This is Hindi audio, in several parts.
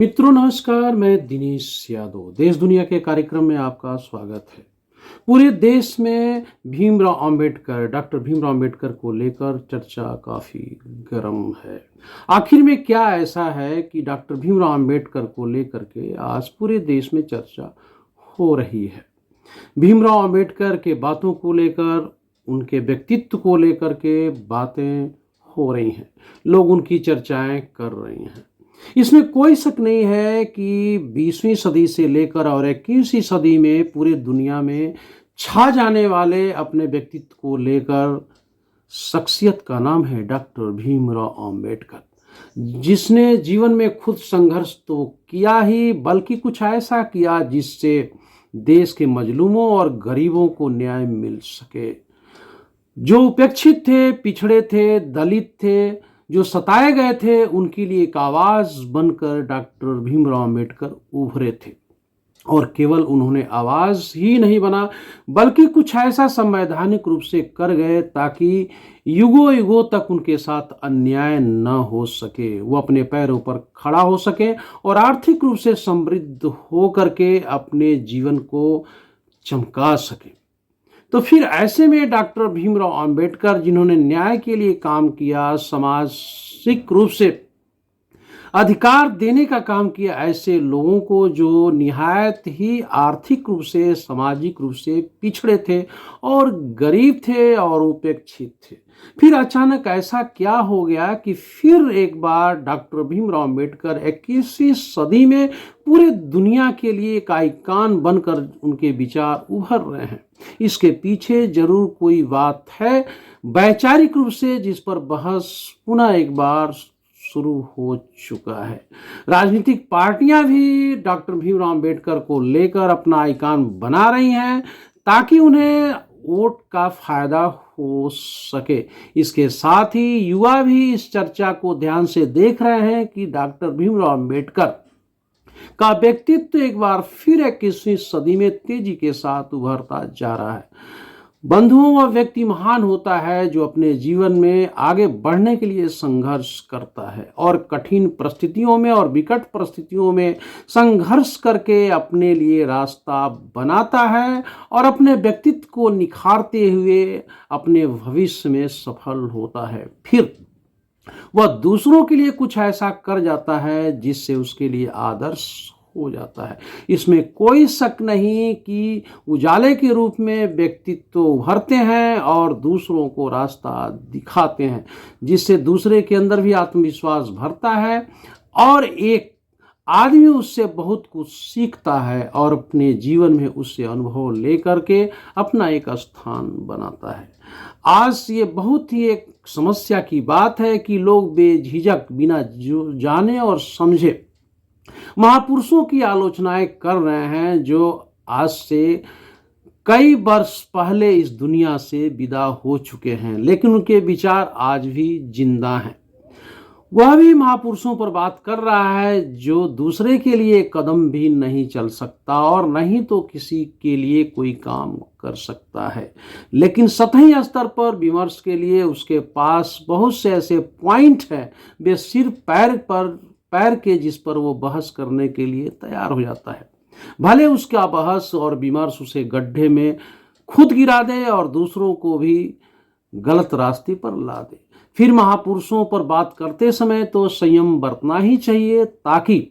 मित्रों नमस्कार। मैं दिनेश यादव देश दुनिया के कार्यक्रम में आपका स्वागत है। पूरे देश में डॉक्टर भीमराव अंबेडकर को लेकर चर्चा काफी गर्म है। आखिर में क्या ऐसा है कि डॉक्टर भीमराव अंबेडकर को लेकर के आज पूरे देश में चर्चा हो रही है। भीमराव अंबेडकर के बातों को लेकर, उनके व्यक्तित्व को लेकर के बातें हो रही हैं, लोग उनकी चर्चाएं कर रहे हैं। इसमें कोई शक नहीं है कि 20वीं सदी से लेकर और 21वीं सदी में पूरे दुनिया में छा जाने वाले अपने व्यक्तित्व को लेकर शख्सियत का नाम है डॉक्टर भीमराव अंबेडकर, जिसने जीवन में खुद संघर्ष तो किया ही बल्कि कुछ ऐसा किया जिससे देश के मजलूमों और गरीबों को न्याय मिल सके। जो उपेक्षित थे, पिछड़े थे, दलित थे, जो सताए गए थे, उनके लिए एक आवाज बनकर डॉक्टर भीमराव अंबेडकर उभरे थे। और केवल उन्होंने आवाज ही नहीं बना बल्कि कुछ ऐसा संवैधानिक रूप से कर गए ताकि युगों युगों तक उनके साथ अन्याय न हो सके, वो अपने पैरों पर खड़ा हो सके और आर्थिक रूप से समृद्ध हो करके अपने जीवन को चमका सके। तो फिर ऐसे में डॉक्टर भीमराव अंबेडकर, जिन्होंने न्याय के लिए काम किया, सामाजिक रूप से अधिकार देने का काम किया, ऐसे लोगों को जो निहायत ही आर्थिक रूप से, सामाजिक रूप से पिछड़े थे और गरीब थे और उपेक्षित थे। फिर अचानक ऐसा क्या हो गया कि फिर एक बार डॉक्टर भीमराव अंबेडकर 21वीं सदी में पूरे दुनिया के लिए एक आइकॉन बनकर उनके विचार उभर रहे हैं। इसके पीछे जरूर कोई बात है वैचारिक रूप से, जिस पर बहस पुनः एक बार शुरू हो चुका है। राजनीतिक पार्टियां भी डॉक्टर भीमराव अंबेडकर को लेकर अपना आइकॉन बना रही हैं ताकि उन्हें वोट का फायदा हो सके। इसके साथ ही युवा भी इस चर्चा को ध्यान से देख रहे हैं कि डॉक्टर भीमराव अंबेडकर का व्यक्तित्व एक बार फिर 21वीं सदी में तेजी के साथ उभरता जा रहा है। बंधुओं, वह व्यक्ति महान होता है जो अपने जीवन में आगे बढ़ने के लिए संघर्ष करता है और कठिन परिस्थितियों में और विकट परिस्थितियों में संघर्ष करके अपने लिए रास्ता बनाता है और अपने व्यक्तित्व को निखारते हुए अपने भविष्य में सफल होता है। फिर वह दूसरों के लिए कुछ ऐसा कर जाता है जिससे उसके लिए आदर्श हो जाता है। इसमें कोई शक नहीं कि उजाले के रूप में व्यक्तित्व उभरते हैं और दूसरों को रास्ता दिखाते हैं, जिससे दूसरे के अंदर भी आत्मविश्वास भरता है और एक आदमी उससे बहुत कुछ सीखता है और अपने जीवन में उससे अनुभव लेकर के अपना एक स्थान बनाता है। आज ये बहुत ही एक समस्या की बात है कि लोग बेझिझक, बिना जाने और समझे महापुरुषों की आलोचनाएं कर रहे हैं जो आज से कई वर्ष पहले इस दुनिया से विदा हो चुके हैं, लेकिन उनके विचार आज भी जिंदा हैं। वह भी महापुरुषों पर बात कर रहा है जो दूसरे के लिए कदम भी नहीं चल सकता और नहीं तो किसी के लिए कोई काम कर सकता है, लेकिन सतही स्तर पर विमर्श के लिए उसके पास बहुत से ऐसे पॉइंट हैं, वे सिर्फ पैर के जिस पर वो बहस करने के लिए तैयार हो जाता है। भले उसका बहस और विमर्श उसे गड्ढे में खुद गिरा दे और दूसरों को भी गलत रास्ते पर ला दे। फिर महापुरुषों पर बात करते समय तो संयम बरतना ही चाहिए ताकि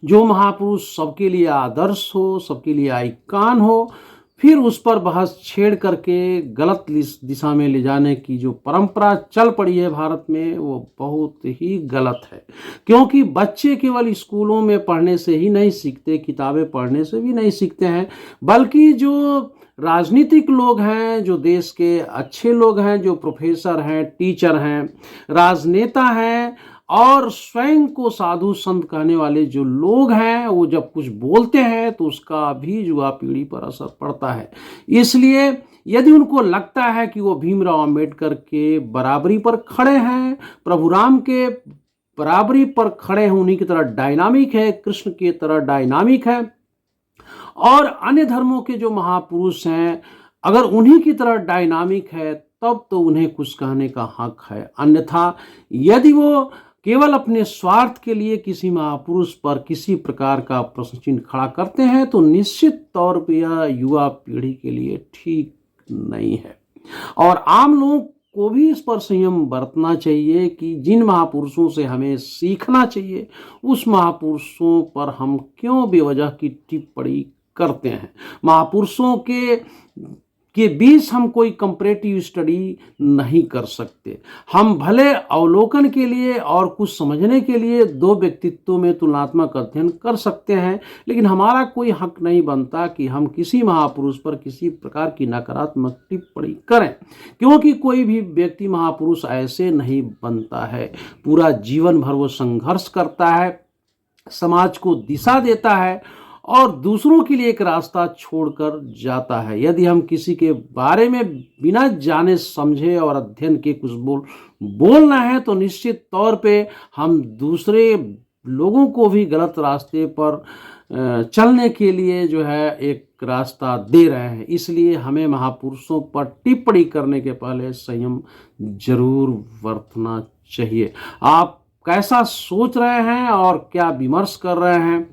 जो महापुरुष सबके लिए आदर्श हो, सबके लिए आइकॉन हो, फिर उस पर बहस छेड़ करके गलत दिशा में ले जाने की जो परंपरा चल पड़ी है भारत में, वो बहुत ही गलत है। क्योंकि बच्चे केवल स्कूलों में पढ़ने से ही नहीं सीखते, किताबें पढ़ने से भी नहीं सीखते हैं, बल्कि जो राजनीतिक लोग हैं, जो देश के अच्छे लोग हैं, जो प्रोफेसर हैं, टीचर हैं, राजनेता हैं और स्वयं को साधु संत कहने वाले जो लोग हैं, वो जब कुछ बोलते हैं तो उसका भी युवा पीढ़ी पर असर पड़ता है। इसलिए यदि उनको लगता है कि वो भीमराव अंबेडकर के बराबरी पर खड़े हैं, प्रभु राम के बराबरी पर खड़े हैं, उन्हीं की तरह डायनामिक है, कृष्ण की तरह डायनामिक है और अन्य धर्मों के जो महापुरुष हैं अगर उन्हीं की तरह डायनामिक है, तब तो उन्हें कुछ कहने का हक है। अन्यथा यदि वो केवल अपने स्वार्थ के लिए किसी महापुरुष पर किसी प्रकार का प्रश्न चिन्ह खड़ा करते हैं तो निश्चित तौर पर यह युवा पीढ़ी के लिए ठीक नहीं है। और आम लोगों को भी इस पर संयम बरतना चाहिए कि जिन महापुरुषों से हमें सीखना चाहिए उस महापुरुषों पर हम क्यों बेवजह की टिप्पणी करते हैं। महापुरुषों के बीच हम कोई कंपैरेटिव स्टडी नहीं कर सकते। हम भले अवलोकन के लिए और कुछ समझने के लिए दो व्यक्तित्वों में तुलनात्मक अध्ययन कर सकते हैं, लेकिन हमारा कोई हक नहीं बनता कि हम किसी महापुरुष पर किसी प्रकार की नकारात्मक टिप्पणी करें, क्योंकि कोई भी व्यक्ति महापुरुष ऐसे नहीं बनता है। पूरा जीवन भर वो संघर्ष करता है, समाज को दिशा देता है और दूसरों के लिए एक रास्ता छोड़कर जाता है। यदि हम किसी के बारे में बिना जाने समझे और अध्ययन के कुछ बोलना है तो निश्चित तौर पे हम दूसरे लोगों को भी गलत रास्ते पर चलने के लिए जो है एक रास्ता दे रहे हैं। इसलिए हमें महापुरुषों पर टिप्पणी करने के पहले संयम जरूर बरतना चाहिए। आप कैसा सोच रहे हैं और क्या विमर्श कर रहे हैं,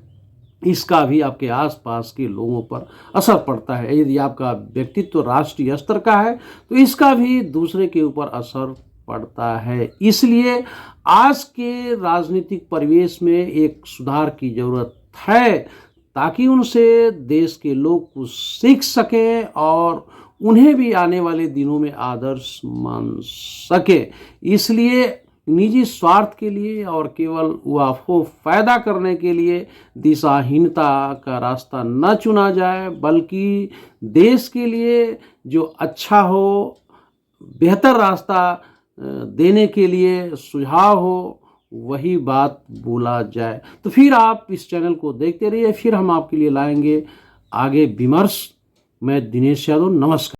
इसका भी आपके आसपास के लोगों पर असर पड़ता है। यदि आपका व्यक्तित्व राष्ट्रीय स्तर का है तो इसका भी दूसरे के ऊपर असर पड़ता है। इसलिए आज के राजनीतिक परिवेश में एक सुधार की जरूरत है ताकि उनसे देश के लोग कुछ सीख सकें और उन्हें भी आने वाले दिनों में आदर्श मान सके। इसलिए निजी स्वार्थ के लिए और केवल वाफो फायदा करने के लिए दिशाहीनता का रास्ता न चुना जाए, बल्कि देश के लिए जो अच्छा हो, बेहतर रास्ता देने के लिए सुझाव हो, वही बात बोला जाए। तो फिर आप इस चैनल को देखते रहिए, फिर हम आपके लिए लाएंगे आगे विमर्श। मैं दिनेश यादव, नमस्कार।